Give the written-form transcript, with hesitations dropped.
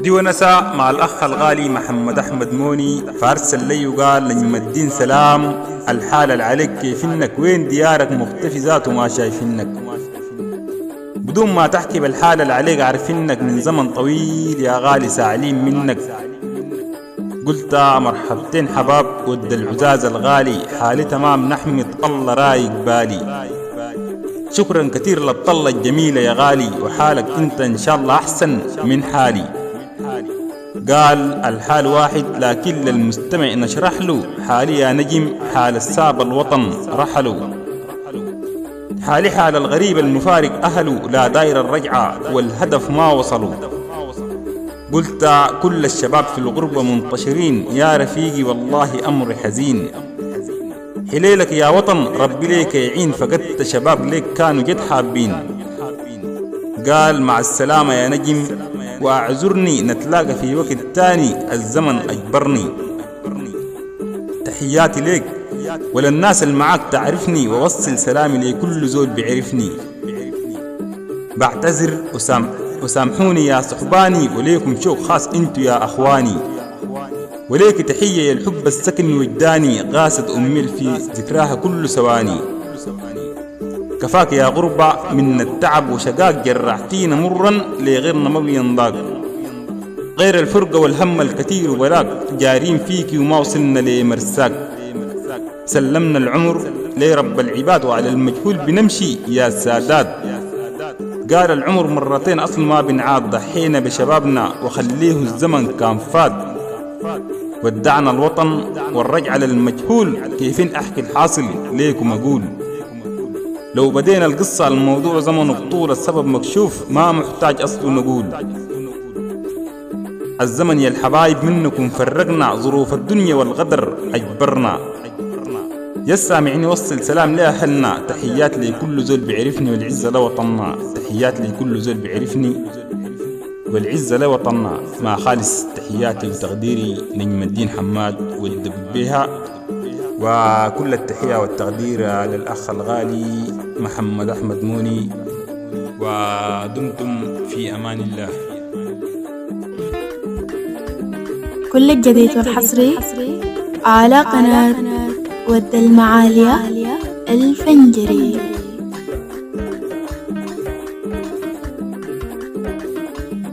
دي ونسا مع الأخ الغالي محمد أحمد موني، فارسل لي وقال نجم الدين سلام، الحالة عليك كيفنك، وين ديارك مختفي ذاته ما شايفينك، بدون ما تحكي بالحالة عليك عارفينك من زمن طويل يا غالي ساعلين منك. قلت مرحبتين حباب ود العزاز الغالي، حالي تمام نحمد الله رايق بالي، شكرا كتير للطلة الجميلة يا غالي، وحالك انت ان شاء الله احسن من حالي. قال الحال واحد لكن للمستمع نشرح له، حالي يا نجم حال الساب الوطن رحلوا، حالي حال الغريب المفارق أهله، لا داير الرجعة والهدف ما وصلوا. قلت كل الشباب في الغربة منتشرين، يا رفيقي والله أمر حزين، حليلك يا وطن ربي ليك يعين، فقدت شباب ليك كانوا جد حابين. قال مع السلامة يا نجم واعذرني، نتلاقى في وقت تاني الزمن أجبرني، تحياتي ليك وللناس اللي معاك تعرفني، ووصل سلامي لكل زول بيعرفني. بعتذر وسامحوني يا صحباني، وليكم شوق خاص انتو يا اخواني، وليك تحية يا الحب السكن وجداني، غاسد أميل في ذكراها كل ثواني. كفاك يا غربة من التعب وشقاق، جرعتينا مرا لغيرنا ما بينضاق، غير الفرقة والهم الكثير وبلاك، جارين فيك وما وصلنا لمرساك، سلمنا العمر لرب العباد وعلى المجهول بنمشي يا سادات. قال العمر مرتين أصل ما بنعاد، ضحينا بشبابنا وخليه الزمن كان فات، ودعنا الوطن والرجع للمجهول، كيفين أحكي الحاصل ليكم أقول. لو بدينا القصة الموضوع زمن بطولة، السبب مكشوف ما محتاج أصله نقول. الزمن يا الحبايب منكم فرقنا، ظروف الدنيا والغدر أجبرنا، يا السامعين وصل سلام لأهلنا، تحيات لكل زول بيعرفني والعزة لوطننا، تحيات لكل زول بيعرفني والعزة لوطننا، مع خالص تحياتي وتقديري نجم الدين حماد والدبيها، وكل التحية والتقدير للأخ الغالي محمد أحمد موني، ودمتم في أمان الله. كل الجديد والحصري على قناة ود المعالية الفنجري.